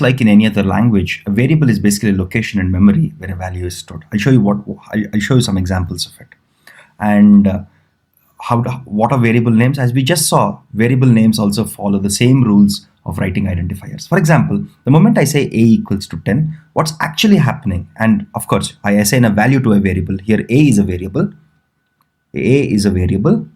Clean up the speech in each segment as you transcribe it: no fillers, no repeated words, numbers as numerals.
like in any other language, a variable is basically a location in memory where a value is stored. I'll show you some examples of it. And what are variable names? As we just saw, variable names also follow the same rules of writing identifiers. For example, the moment I say a equals to 10, what's actually happening? And of course, I assign a value to a variable. Here, a is a variable,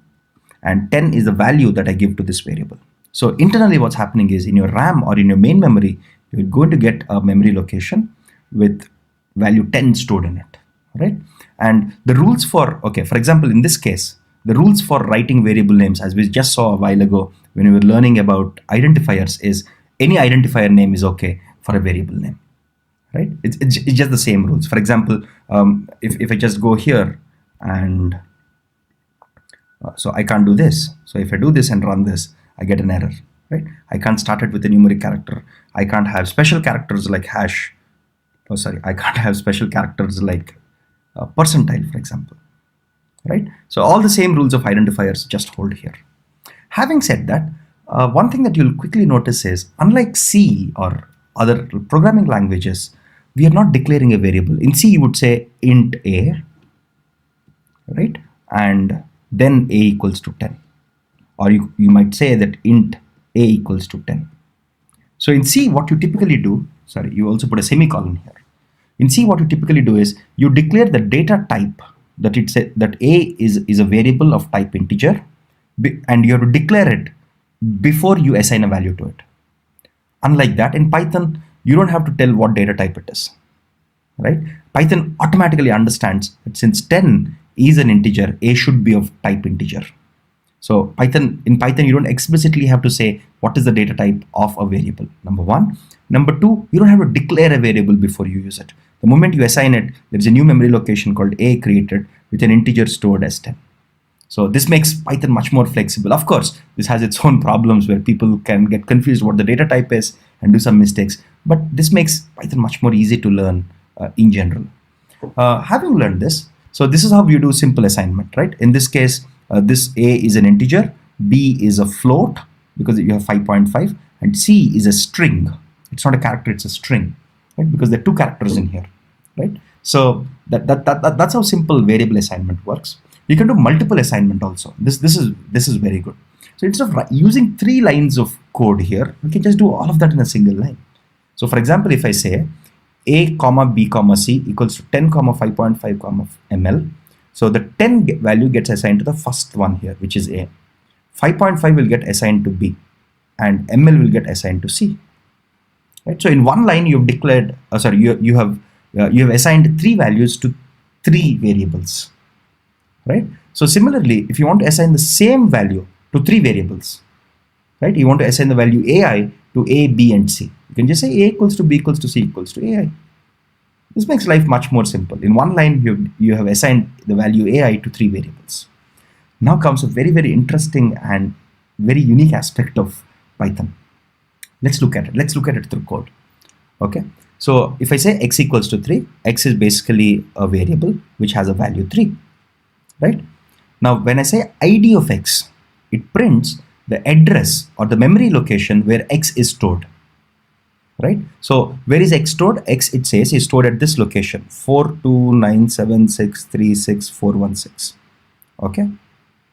and 10 is the value that I give to this variable. So internally, what's happening is in your RAM or in your main memory, you're going to get a memory location with value 10 stored in it, right? And the rules for, okay, for example, in this case, the rules for writing variable names, as we just saw a while ago when we were learning about identifiers, is any identifier name is okay for a variable name, right? It's just the same rules. For example, if I just go here and so I can't do this. So if I do this and run this, I get an error, right? I can't start it with a numeric character. I can't have special characters like hash. Oh, sorry, I can't have special characters like percentile, for example, right? So all the same rules of identifiers just hold here. Having said that, one thing that you'll quickly notice is, unlike C or other programming languages, we are not declaring a variable. In C, you would say int a, right? And then a equals to 10. Or you might say that int a equals to 10. So in C, what you typically do, sorry, you also put a semicolon here. In C, what you typically do is you declare the data type that that a is a variable of type integer, and you have to declare it before you assign a value to it. Unlike that, in Python, you don't have to tell what data type it is, right? Python automatically understands that since 10 is an integer, a should be of type integer. So in Python, you don't explicitly have to say what is the data type of a variable, number one. Number two, you don't have to declare a variable before you use it. The moment you assign it, there's a new memory location called a created with an integer stored as 10. So this makes Python much more flexible. Of course, this has its own problems where people can get confused what the data type is and do some mistakes. But this makes Python much more easy to learn in general. Having learned this, so this is how you do simple assignment, right? In this case, this a is an integer, b is a float because you have 5.5, and c is a string. It's not a character, it's a string, right? Because there are two characters in here, right? So that's how simple variable assignment works. You can do multiple assignment also. This is very good. So instead of using 3 lines of code here, we can just do all of that in a single line. So for example, if I say a comma b comma c equals to 10 comma 5.5 comma ml, so the 10 value gets assigned to the first one here, which is a. 5.5 will get assigned to b, and ml will get assigned to c. Right? So in one line, you've declared, you have assigned 3 values to 3 variables. Right? So similarly, if you want to assign the same value to 3 variables, right? You want to assign the value ai to a, b, and c. You can just say a equals to b equals to c equals to ai. This makes life much more simple. In one line, you have assigned the value ai to 3 variables. Now comes a very, very interesting and very unique aspect of Python. Let's look at it. Let's look at it through code. Okay. So if I say x equals to 3, x is basically a variable which has a value 3. Right? Now, when I say id of x, it prints the address or the memory location where x is stored. Right? So where is x stored? X, it says, is stored at this location, 42976364416. Okay?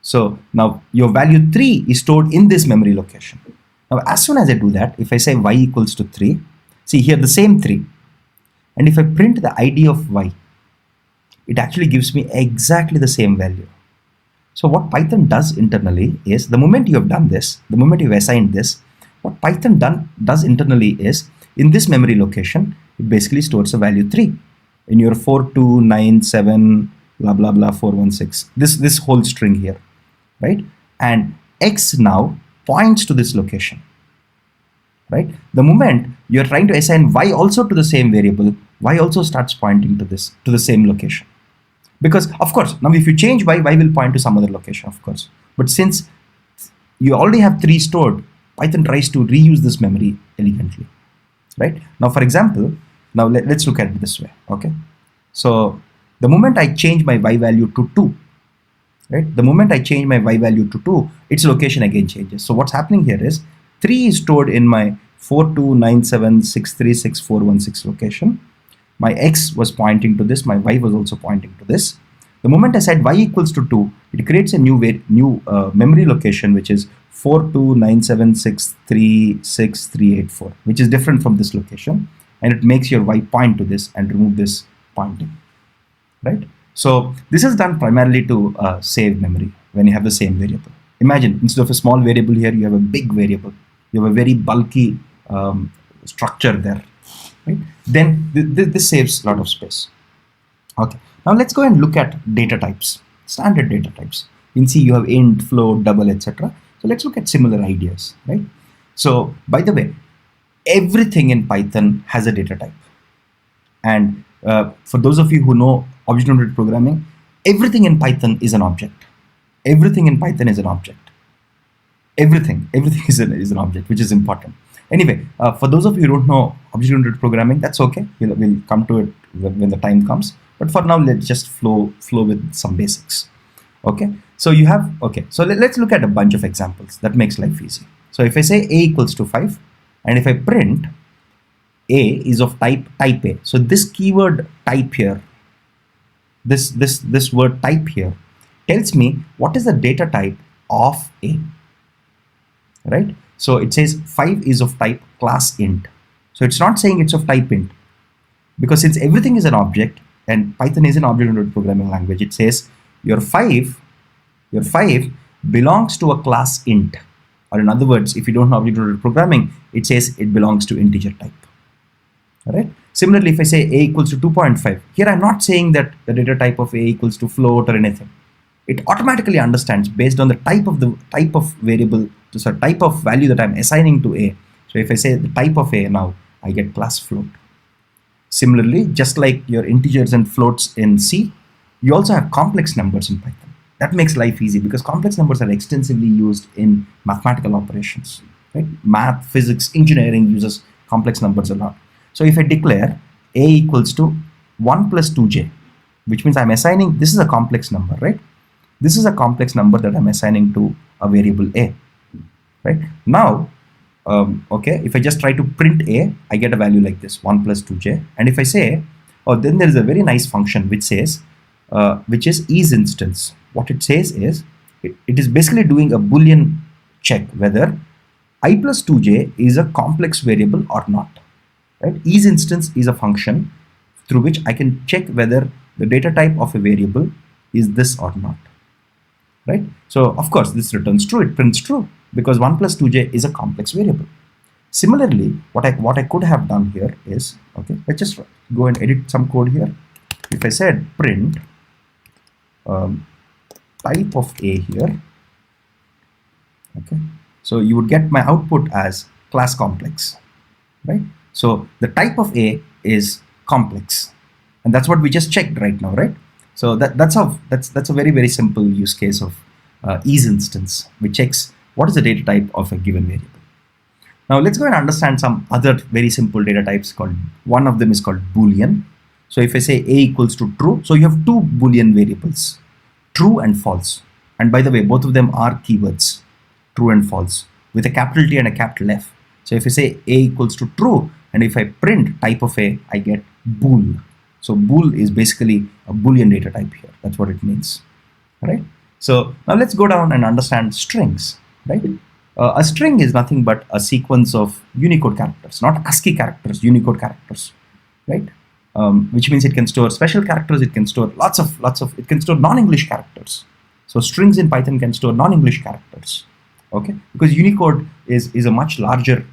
So now your value 3 is stored in this memory location. Now, as soon as I do that, if I say y equals to 3, see here the same 3. And if I print the id of y, it actually gives me exactly the same value. So what Python does internally is, the moment you have done this, the moment you've assigned this, what Python does internally is, in this memory location, it basically stores a value 3 in your 4297 blah blah blah 416. This whole string here, right? And x now points to this location, right? The moment you're trying to assign y also to the same variable, y also starts pointing to the same location. Because of course, now if you change y will point to some other location, of course. But since you already have 3 stored, Python tries to reuse this memory elegantly, right? Now, for example, now let's look at it this way, okay? So the moment I change my y value to 2, right? The moment I change my y value to 2, its location again changes. So what's happening here is 3 is stored in my 4297636416 location. My x was pointing to this, my y was also pointing to this. The moment I said y equals to 2, it creates a new memory location, which is 4297636384, which is different from this location, and it makes your y point to this and remove this pointing, right? So this is done primarily to save memory when you have the same variable. Imagine instead of a small variable here, you have a big variable. You have a very bulky structure there, right? Then this saves a lot of space. Okay, now let's go and look at data types, standard data types. You can see you have int, float, double, etc. So let's look at similar ideas, right? So by the way, everything in Python has a data type. And for those of you who know object-oriented programming, everything in Python is an object. Everything in Python is an object. Everything is an object, which is important. Anyway, for those of you who don't know object-oriented programming, that's okay. We'll come to it when the time comes. But for now, let's just flow with some basics. Okay. So you have, okay. So let's look at a bunch of examples. That makes life easy. So if I say a equals to 5, and if I print a is of type A. So this keyword type here, this word type here tells me what is the data type of a, right? So it says 5 is of type class int. So it's not saying it's of type int, because since everything is an object and Python is an object-oriented programming language, it says your 5 belongs to a class int. Or in other words, if you don't know object-oriented programming, it says it belongs to integer type. All right. Similarly, if I say a equals to 2.5, here I'm not saying that the data type of a equals to float or anything. It automatically understands based on the type of variable, so type of value that I'm assigning to a. So if I say the type of a now, I get class float. Similarly, just like your integers and floats in C, you also have complex numbers in Python. That makes life easy because complex numbers are extensively used in mathematical operations, right? Math, physics, engineering uses complex numbers a lot. So if I declare a equals to 1 plus 2j, which means I'm assigning, this is a complex number, right? This is a complex number that I'm assigning to a variable a, right? Now, okay, if I just try to print a, I get a value like this, 1 plus 2j. And if I say, oh, then there is a very nice function which says, which is isInstance. What it says is, it is basically doing a Boolean check whether I plus 2j is a complex variable or not. Right? isInstance is a function through which I can check whether the data type of a variable is this or not. Right? So of course this returns true, it prints true because 1 plus 2j is a complex variable. Similarly, what I could have done here is, okay, let's just go and edit some code here. If I said print type of a here, okay, so you would get my output as class complex, right? So the type of a is complex, and that's what we just checked right now, right? So that's a very, very simple use case of isInstance, which checks what is the data type of a given variable. Now let's go and understand some other very simple data types. One of them is called Boolean. So if I say a equals to true, so you have two Boolean variables, true and false. And by the way, both of them are keywords, true and false, with a capital T and a capital F. So if I say a equals to true, and if I print type of a, I get bool. So bool is basically a Boolean data type here. That's what it means. All right. So now let's go down and understand strings. Right. A string is nothing but a sequence of Unicode characters, not ASCII characters, Unicode characters. Right. Which means it can store special characters. It can store lots of. It can store non-English characters. So strings in Python can store non-English characters. Okay. Because Unicode is a much larger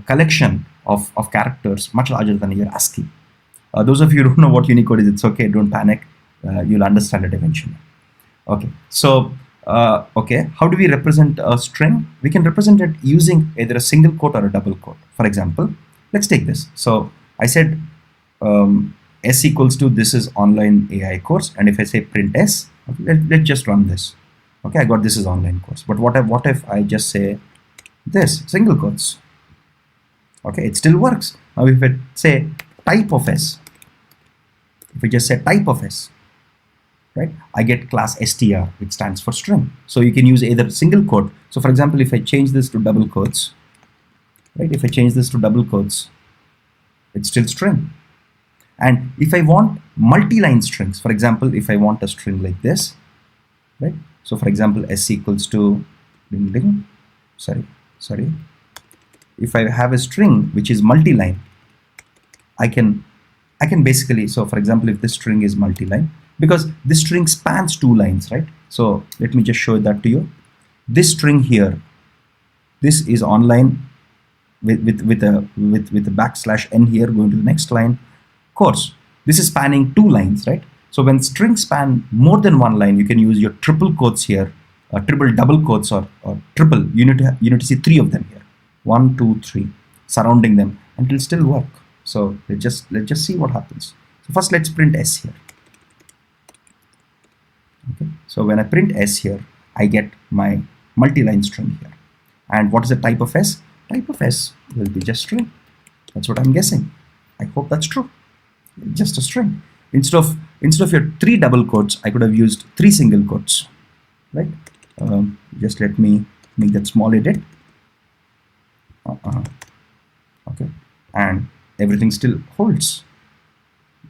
collection of characters, much larger than your ASCII. Those of you who don't know what Unicode is, it's okay, don't panic. You'll understand it eventually. Okay, so, okay, how do we represent a string? We can represent it using either a single quote or a double quote. For example, let's take this. So I said S equals to this is online AI course, and if I say print S, okay, let's just run this. Okay, I got this is online course. But what if I just say this, single quotes? Okay, it still works. Now if I say type of S, if we just say type of S, right, I get class str, which stands for string. So you can use either single quote. So for example, if I change this to double quotes, right? If I change this to double quotes, it's still string. And if I want multi-line strings, for example, if I want a string like this, right? So for example, s equals to ding ding, sorry. If I have a string which is multi-line, I can basically, so for example, if this string is multi-line, because this string spans 2 lines, right? So let me just show that to you. This string here, this is online with a backslash n here going to the next line. Of course, this is spanning 2 lines, right? So when strings span more than 1 line, you can use your triple quotes here, triple double quotes, or triple. You need to see 3 of them here, 1, 2, 3, surrounding them, and it will still work. So let's just see what happens. So first let's print s here. Okay. So when I print s here, I get my multi-line string here. And what is the type of s? Type of s will be just string. That's what I'm guessing. I hope that's true. Just a string. Instead of your 3 double quotes, I could have used 3 single quotes, right? Just let me make that small edit. Okay, and everything still holds,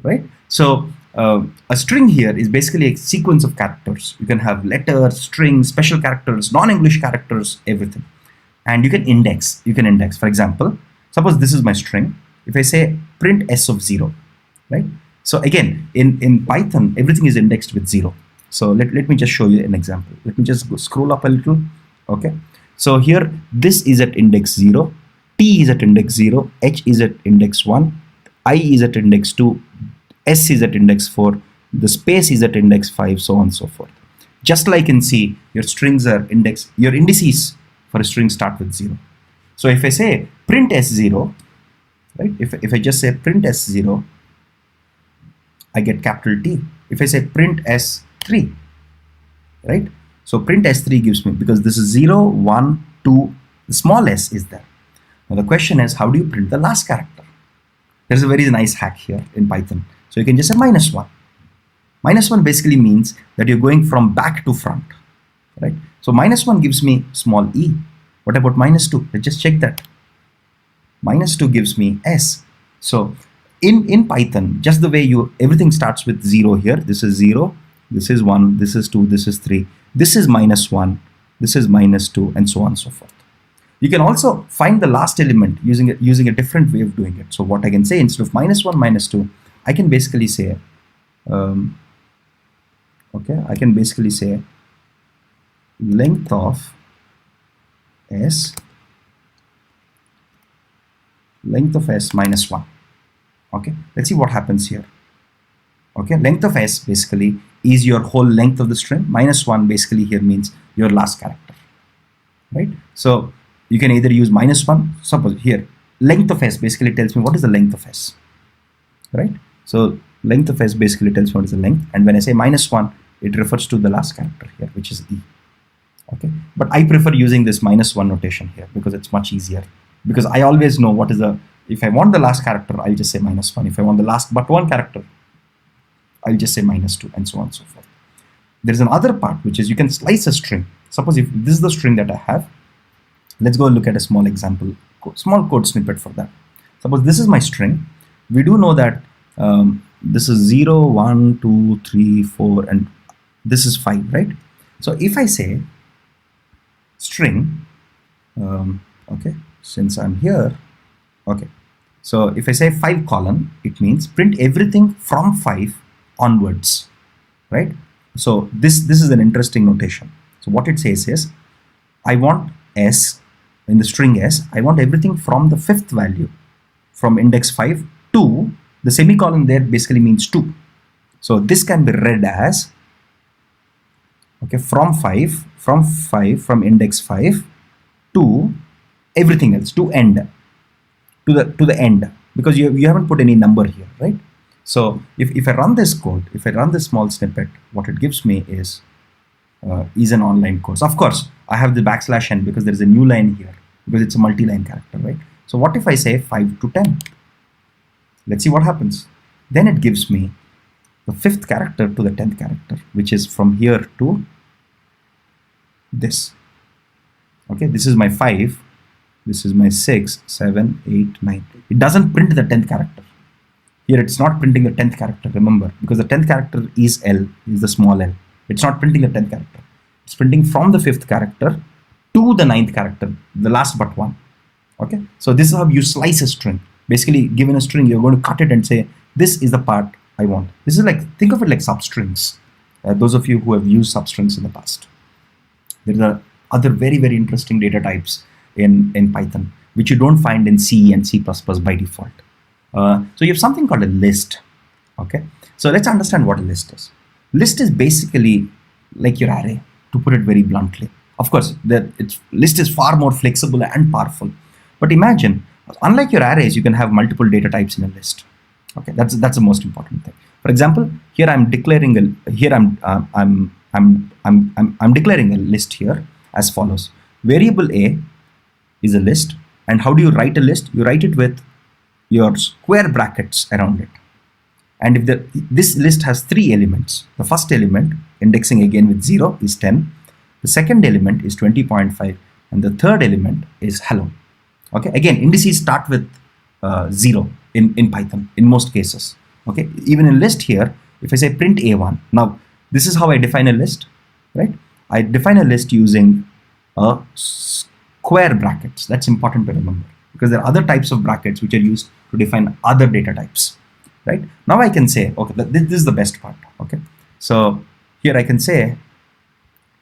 right? So a string here is basically a sequence of characters. You can have letters, strings, special characters, non-English characters, everything. And you can index. For example, suppose this is my string. If I say print s of 0, right? So again, in Python, everything is indexed with 0. So let me just show you an example. Let me just scroll up a little. Okay. So here, this is at index 0, T is at index 0, H is at index 1, I is at index 2, S is at index 4, the space is at index 5, so on and so forth. Just like in C, your strings are indexed, your indices for a string start with 0. So if I say print S0, right? If I just say print S0, I get capital T. If I say print S3, right? So print S3 gives me, because this is 0, 1, 2, the small s is there. Now the question is, how do you print the last character? There's a very nice hack here in Python. So you can just say -1. -1 basically means that you're going from back to front, right? So -1 gives me small e. What about -2? Let's just check that. -2 gives me s. So in Python, just the way everything starts with 0 here. This is 0, this is 1, this is 2, this is 3, this is -1, this is -2, and so on and so forth. You can also find the last element using a different way of doing it. So what I can say, instead of -1, -2, I can basically say, I can basically say length of s -1. Okay, let's see what happens here. Okay, length of s basically is your whole length of the string. -1 basically here means your last character, right? So you can either use -1, suppose here, length of s basically tells me what is the length of s, right? So length of s basically tells me what is the length, and when I say -1, it refers to the last character here, which is e. Okay, but I prefer using this -1 notation here because it's much easier, because I always know what is the, if I want the last character, I'll just say -1. If I want the last but one character, I'll just say -2, and so on and so forth. There's another part, which is you can slice a string. Suppose if this is the string that I have, let's go look at a small example, small code snippet for that. Suppose this is my string. We do know that this is 0, 1, 2, 3, 4, and this is 5, right? So if I say string, okay, since I'm here, okay, so if I say 5 colon, it means print everything from 5 onwards, right? So this is an interesting notation. So what it says is, I want s, in the string s, I want everything from the 5th value, from index 5 to, the semicolon there basically means 2. So this can be read as, okay, from index 5 to everything else, to end, to the end, because you haven't put any number here, right? So if I run this code, if I run this small snippet, what it gives me is an online course. Of course, I have the \n because there is a new line here, because it's a multi-line character, right? So what if I say 5 to 10? Let's see what happens. Then it gives me the 5th character to the 10th character, which is from here to this. Okay, this is my 5, This is my 6, 7, 8, 9. It doesn't print the 10th character. Here it's not printing the 10th character, remember, because the 10th character is L, is the small l. It's not printing the 10th character. It's printing from the 5th character to the 9th character, the last but one. Okay, so this is how you slice a string. Basically, given a string, you're going to cut it and say, this is the part I want. This is like, think of it like substrings. Those of you who have used substrings in the past. There are other very, very interesting data types in Python, which you don't find in C and C++ by default. So you have something called a list. Okay, so let's understand what a list is. List is basically like your array, to put it very bluntly. Of course, list is far more flexible and powerful. But imagine, unlike your arrays, you can have multiple data types in a list. Okay, that's the most important thing. For example, here I'm declaring I'm declaring a list here as follows. Variable A is a list, and how do you write a list? You write it with your square brackets around it. And if this list has 3 elements, the first element, indexing again with 0, is 10. The second element is 20.5, and the third element is hello. Okay, again, indices start with 0 in Python in most cases. Okay, even in list here, if I say print A1, now this is how I define a list, right? I define a list using square brackets. That's important to remember, because there are other types of brackets which are used to define other data types, right? Now I can say, okay, this is the best part. Okay, so here I can say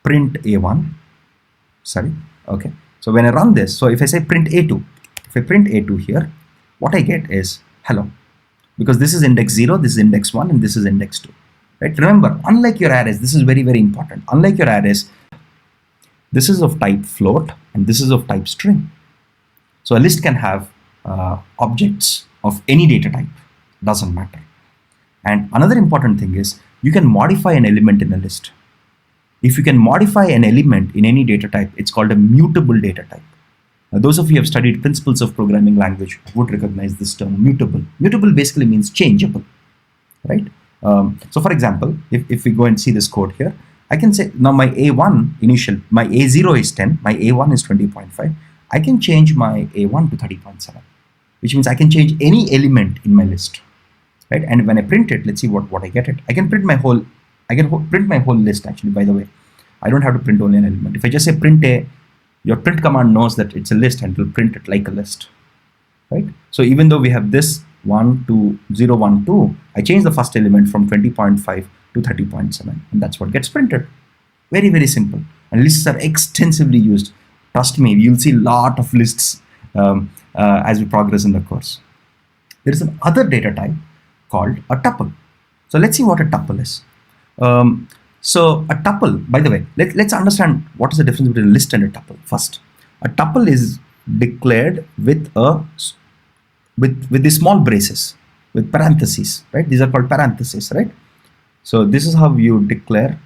print A1, sorry. Okay, so when I run this, so if I say print A2, if I print A2 here, what I get is hello, because this is index 0, this is index 1, and this is index 2, right? Remember, unlike your arrays, this is very, very important. Unlike your arrays, this is of type float and this is of type string. So a list can have objects of any data type, doesn't matter. And another important thing is you can modify an element in a list. If you can modify an element in any data type, it's called a mutable data type. Those of you who have studied principles of programming language would recognize this term, mutable. Mutable basically means changeable, right? So for example, if we go and see this code here, I can say now my A1 initial, my A0 is 10, my A1 is 20.5. I can change my A1 to 30.7, which means I can change any element in my list, right? And when I print it, let's see what I get it. I can print my whole list actually, by the way. I don't have to print only an element. If I just say print A, your print command knows that it's a list and will print it like a list, right? So even though we have this 1, 2, 0, 1, 2, I change the first element from 20.5 to 30.7, and that's what gets printed. Very, very simple. And lists are extensively used. Trust me, you'll see a lot of lists as we progress in the course. There is another data type called a tuple. So let's see what a tuple is. So a tuple, by the way, let's understand what is the difference between a list and a tuple first. A tuple is declared with the small braces, with parentheses, right? These are called parentheses, right? So this is how you declare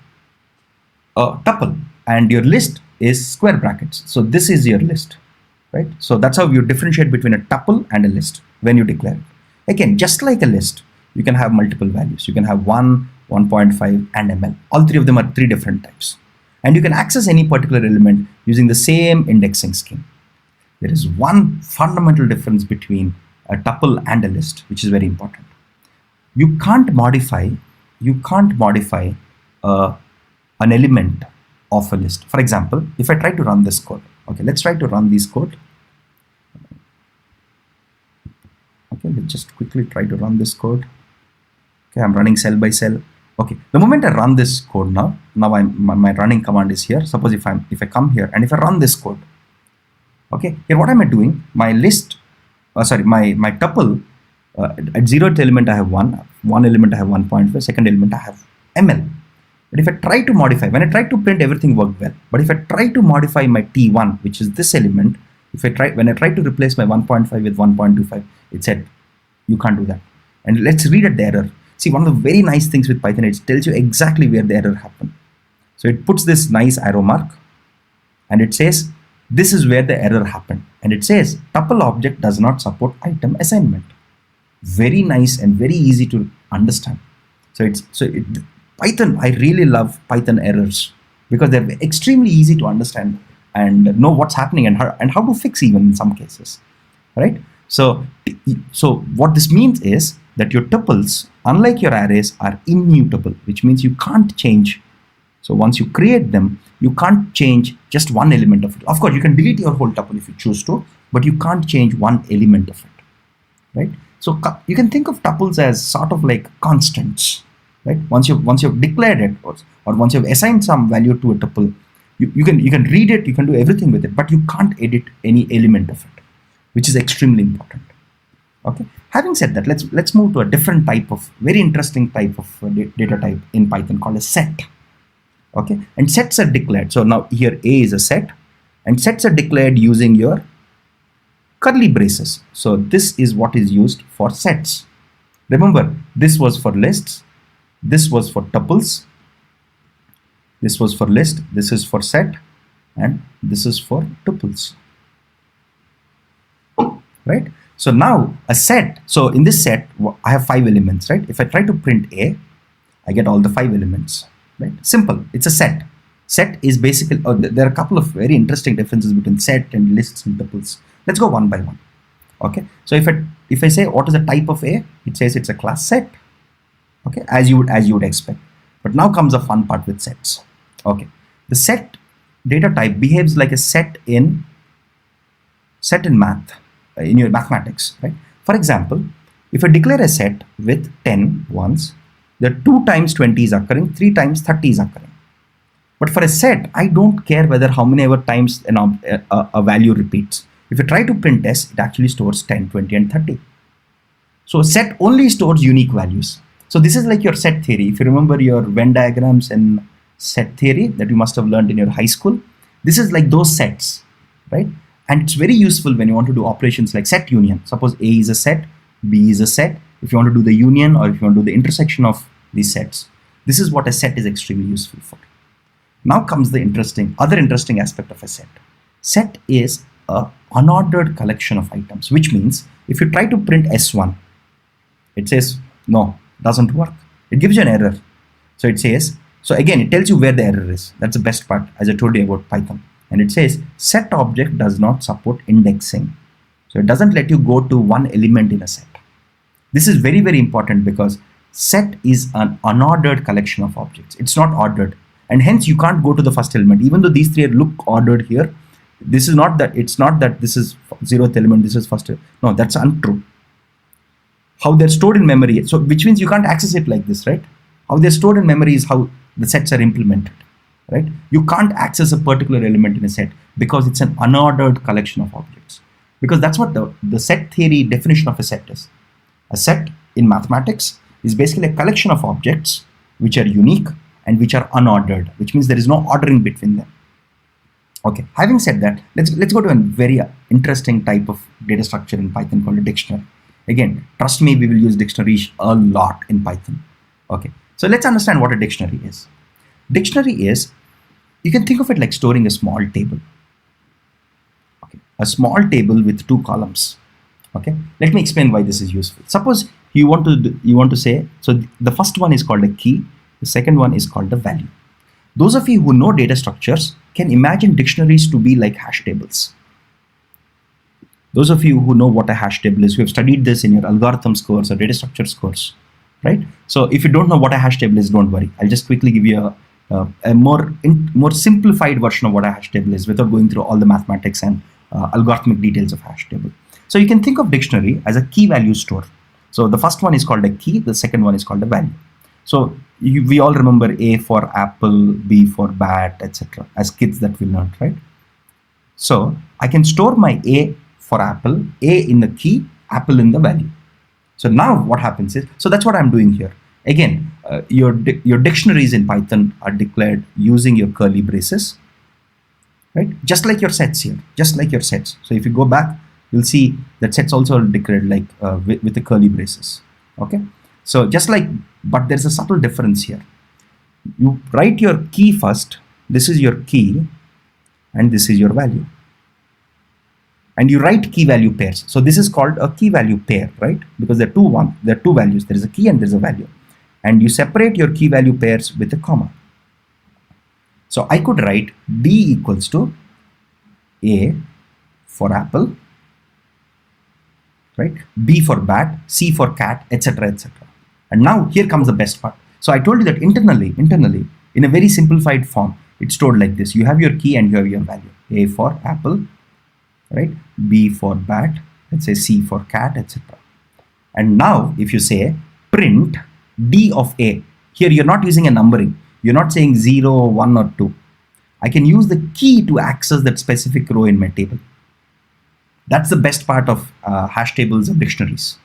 a tuple, and your list is square brackets. So this is your list, right? So that's how you differentiate between a tuple and a list when you declare it. Again, just like a list, you can have multiple values. You can have 1, 1.5, and ml. All three of them are 3 different types. And you can access any particular element using the same indexing scheme. There is one fundamental difference between a tuple and a list, which is very important. You can't modify an element of a list. For example, if I try to run this code, okay, let's try to run this code. Okay, let's just quickly try to run this code. Okay, I'm running cell by cell. Okay, the moment I run this code now my running command is here. Suppose if I come here and if I run this code, okay, here what am I doing? My list, my tuple, at 0th element I have 1 element I have 1.5, second element I have ml. But if I try to modify, when I try to print, everything worked well. But if I try to modify my t1, which is this element, when I try to replace my 1.5 with 1.25, it said you can't do that. And let's read at the error. See, one of the very nice things with Python, it tells you exactly where the error happened. So it puts this nice arrow mark and it says this is where the error happened, and it says tuple object does not support item assignment. Very nice and very easy to understand. Python, I really love Python errors because they're extremely easy to understand. and know what's happening and how to fix even in some cases, right? So what this means is that your tuples, unlike your arrays, are immutable, which means you can't change. So once you create them, you can't change just one element of it. Of course, you can delete your whole tuple if you choose to, but you can't change one element of it, right? So you can think of tuples as sort of like constants, right? Once you've declared it, or once you've assigned some value to a tuple, you can read it, you can do everything with it, but you can't edit any element of it, which is extremely important. Okay. Having said that, let's move to a different type of very interesting type of data type in Python called a set. Okay, and sets are declared. So now here A is a set, and sets are declared using your curly braces. So this is what is used for sets. Remember, this was for lists, this was for tuples, this was for list, this is for set, and this is for tuples, right? So now a set, so in this set I have 5 elements, right? If I try to print A, I get all the 5 elements, right? Simple, it's a set. Set is basically, there are a couple of very interesting differences between set and lists and tuples. Let's go one by one. Okay, so if I say what is the type of A, it says it's a class set. Okay, as you would expect. But now comes the fun part with sets. Okay, the set data type behaves like a set in math, in your mathematics, right? For example, if I declare a set with 10 ones, there are 2 times 20 is occurring, 3 times 30 is occurring. But for a set, I don't care whether how many ever times a value repeats. If you try to print S, it actually stores 10, 20, and 30. So a set only stores unique values. So this is like your set theory. If you remember your Venn diagrams and set theory that you must have learned in your high school, this is like those sets, right? And it's very useful when you want to do operations like set union. Suppose A is a set, B is a set. If you want to do the union, or if you want to do the intersection of these sets, this is what a set is extremely useful for. Now comes the other interesting aspect of a set. Set is a unordered collection of items, which means if you try to print S1, it says no, doesn't work. It gives you an error. So it says, so again, it tells you where the error is. That's the best part, as I told you about Python. And it says set object does not support indexing. So it doesn't let you go to one element in a set. This is very, very important because set is an unordered collection of objects. It's not ordered. And hence you can't go to the first element. Even though these three look ordered here, this is not that, it's not that this is 0th element, this is first. No, that's untrue. How they're stored in memory. So which means you can't access it like this, right? How they're stored in memory is how the sets are implemented, right? You can't access a particular element in a set because it's an unordered collection of objects. Because that's what the set theory definition of a set is. A set in mathematics is basically a collection of objects which are unique and which are unordered, which means there is no ordering between them. Okay, having said that, let's go to a very interesting type of data structure in Python called a dictionary. Again, trust me, we will use dictionaries a lot in Python. Okay, so let's understand what a dictionary is. Dictionary is, you can think of it like storing a small table. Okay, a small table with 2 columns. Okay, let me explain why this is useful. Suppose you want to say, so the first one is called a key, the second one is called a value. Those of you who know data structures can imagine dictionaries to be like hash tables. Those of you who know what a hash table is, who have studied this in your algorithms course or data structures course, right? So if you don't know what a hash table is, don't worry. I'll just quickly give you a more simplified version of what a hash table is without going through all the mathematics and algorithmic details of hash table. So you can think of dictionary as a key value store. So the first one is called a key, the second one is called a value. So we all remember A for apple, B for bat, etc. as kids that we learned, right? So I can store my A for apple, A in the key, apple in the value. So now what happens is, so that's what I'm doing here. Again, your dictionaries in Python are declared using your curly braces, right? Just like your sets here, just like your sets. So if you go back, you'll see that sets also are declared like with the curly braces. Okay, so just like, but there's a subtle difference here. You write your key first. This is your key, and this is your value. And you write key value pairs. So this is called a key value pair, right? Because there are two values. There is a key and there is a value. And you separate your key value pairs with a comma. So I could write D equals to A for apple, right? B for bat, C for cat, etc., etc. And now here comes the best part. So I told you that internally, in a very simplified form, it's stored like this. You have your key and you have your value. A for apple, right? B for bat, let's say C for cat, etc. And now if you say print D of A, here you're not using a numbering. You're not saying 0, 1 or 2. I can use the key to access that specific row in my table. That's the best part of hash tables and dictionaries.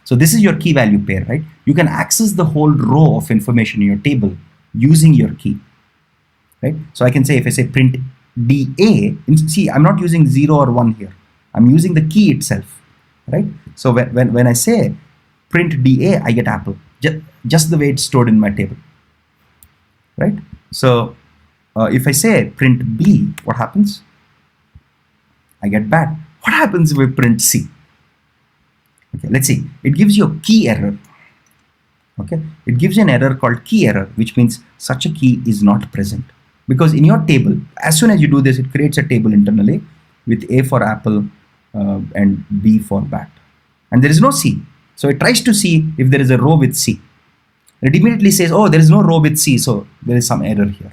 So this is your key value pair, right? You can access the whole row of information in your table using your key, right? So I can say, if I say print DA, see, I'm not using 0 or 1 here. I'm using the key itself, right? So when I say print DA, I get apple, just the way it's stored in my table, right? So if I say print B, what happens? I get bat. What happens if we print C? Okay, let's see. It gives you a key error. Okay, it gives you an error called key error, which means such a key is not present. Because in your table, as soon as you do this, it creates a table internally with A for apple and B for bat. And there is no C. So it tries to see if there is a row with C. It immediately says, oh, there is no row with C, so there is some error here.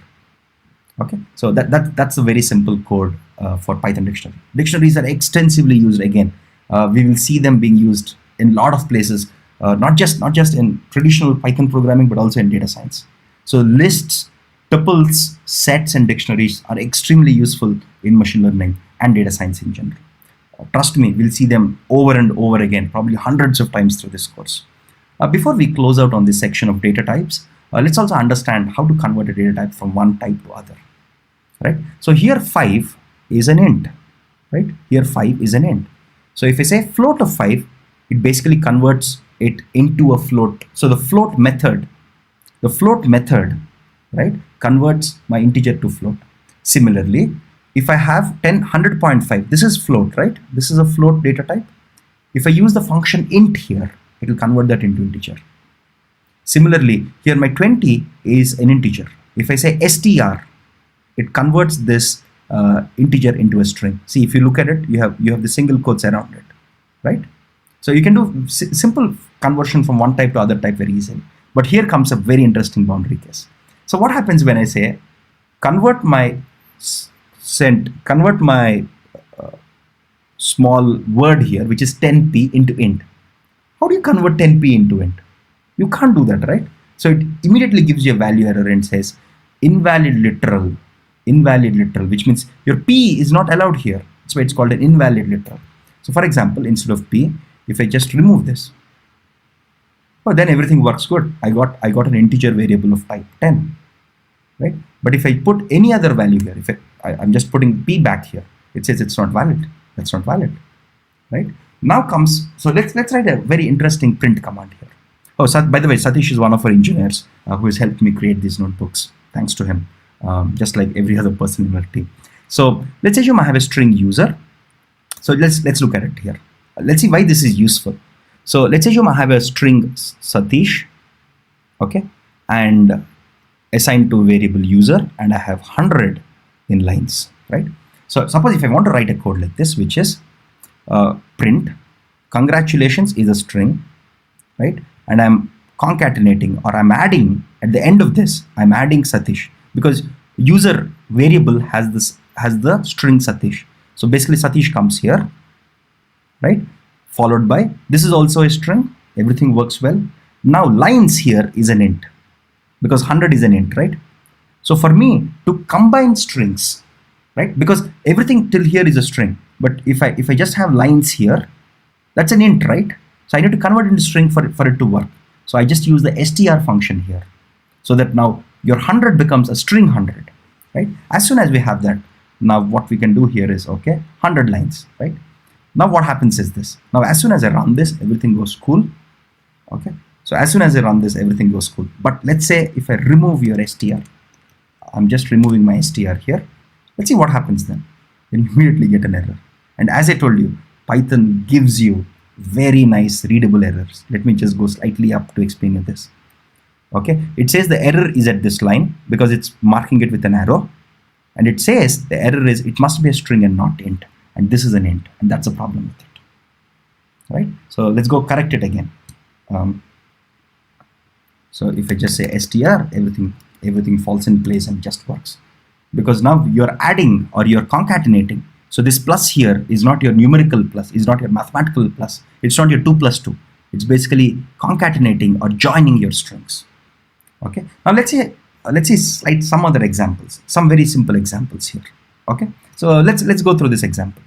Okay, so that's a very simple code for Python dictionary. Dictionaries are extensively used again. We will see them being used in a lot of places, not just in traditional Python programming, but also in data science. So lists, tuples, sets, and dictionaries are extremely useful in machine learning and data science in general. Trust me, we'll see them over and over again, probably hundreds of times through this course. Before we close out on this section of data types, let's also understand how to convert a data type from one type to other. Right? So here 5 is an int, right? Here 5 is an int. So if I say float of 5, it basically converts it into a float. So the float method, right, converts my integer to float. Similarly, if I have 100.5, this is float, right? This is a float data type. If I use the function int here, it will convert that into integer. Similarly, here my 20 is an integer. If I say str, it converts this integer into a string. See, if you look at it, you have the single quotes around it, right? So you can do simple conversion from one type to other type very easily. But here comes a very interesting boundary case. So what happens when I say convert my small word here, which is 10p into int? How do you convert 10p into int? You can't do that, right? So it immediately gives you a value error and says invalid literal, which means your p is not allowed here. That's why it's called an invalid literal. So for example, instead of p, if I just remove this, oh, then everything works good. I got an integer variable of type 10, right? But if I put any other value here, if I'm just putting p back here, it says it's not valid. That's not valid, right? Now comes, so let's write a very interesting print command here. Oh, by the way, Satish is one of our engineers who has helped me create these notebooks. Thanks to him, just like every other person in our team. So let's assume I have a string user. So let's look at it here. Let's see why this is useful. So let's assume I have a string Satish, okay, and assigned to a variable user, and I have 100 in lines, right? So suppose if I want to write a code like this, which is print congratulations is a string, right? And I'm concatenating, or I'm adding at the end of this, I'm adding Satish, because user variable has the string Satish. So basically Satish comes here, right? Followed by, this is also a string, everything works well. Now lines here is an int, because 100 is an int, right? So for me to combine strings, right? Because everything till here is a string, but if I just have lines here, that's an int, right? So I need to convert into string for it to work. So I just use the str function here, so that now your 100 becomes a string 100, right? As soon as we have that, now what we can do here is, okay, 100 lines, right? Now what happens is this. Now as soon as I run this, everything goes cool, okay? So as soon as I run this, everything goes cool. But let's say if I remove your str, I'm just removing my str here. Let's see what happens then. You immediately get an error. And as I told you, Python gives you very nice readable errors. Let me just go slightly up to explain you this. Okay, it says the error is at this line because it's marking it with an arrow. And it says the error is it must be a string and not int, and this is an int, and that's a problem with it, right? So let's go correct it again. So if I just say str, everything falls in place and just works, because now you're adding or you're concatenating. So this plus here is not your numerical plus, is not your mathematical plus, it's not your 2 plus 2. It's basically concatenating or joining your strings. Okay, now let's see some other examples, some very simple examples here. Okay, so let's go through this example.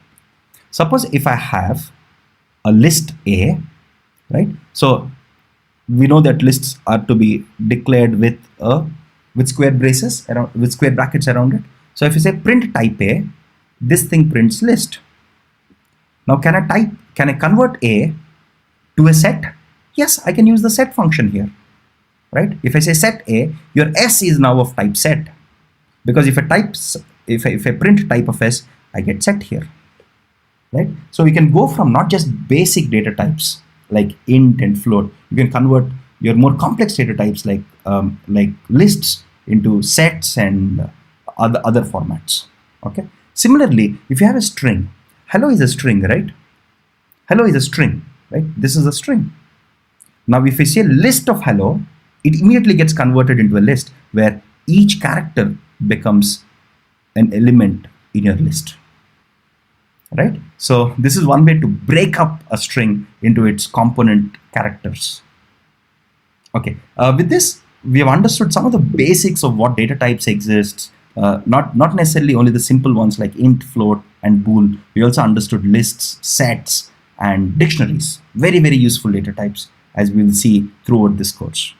Suppose if I have a list A, right? So we know that lists are to be declared with square braces around, with square brackets around it. So if you say print type A, this thing prints list. Now can I convert A to a set? Yes, I can use the set function here, right? If I say set A, your S is now of type set, because if I print type of S, I get set here, right? So we can go from not just basic data types like int and float. You can convert your more complex data types like lists into sets and other formats. Okay. Similarly, if you have a string, hello is a string, right? Hello is a string, right? This is a string. Now, if I say list of hello, it immediately gets converted into a list where each character becomes an element in your list, right? So this is one way to break up a string into its component characters. Okay, with this, we have understood some of the basics of what data types exist. Not necessarily only the simple ones like int, float, and bool. We also understood lists, sets, and dictionaries. Very, very useful data types, as we will see throughout this course.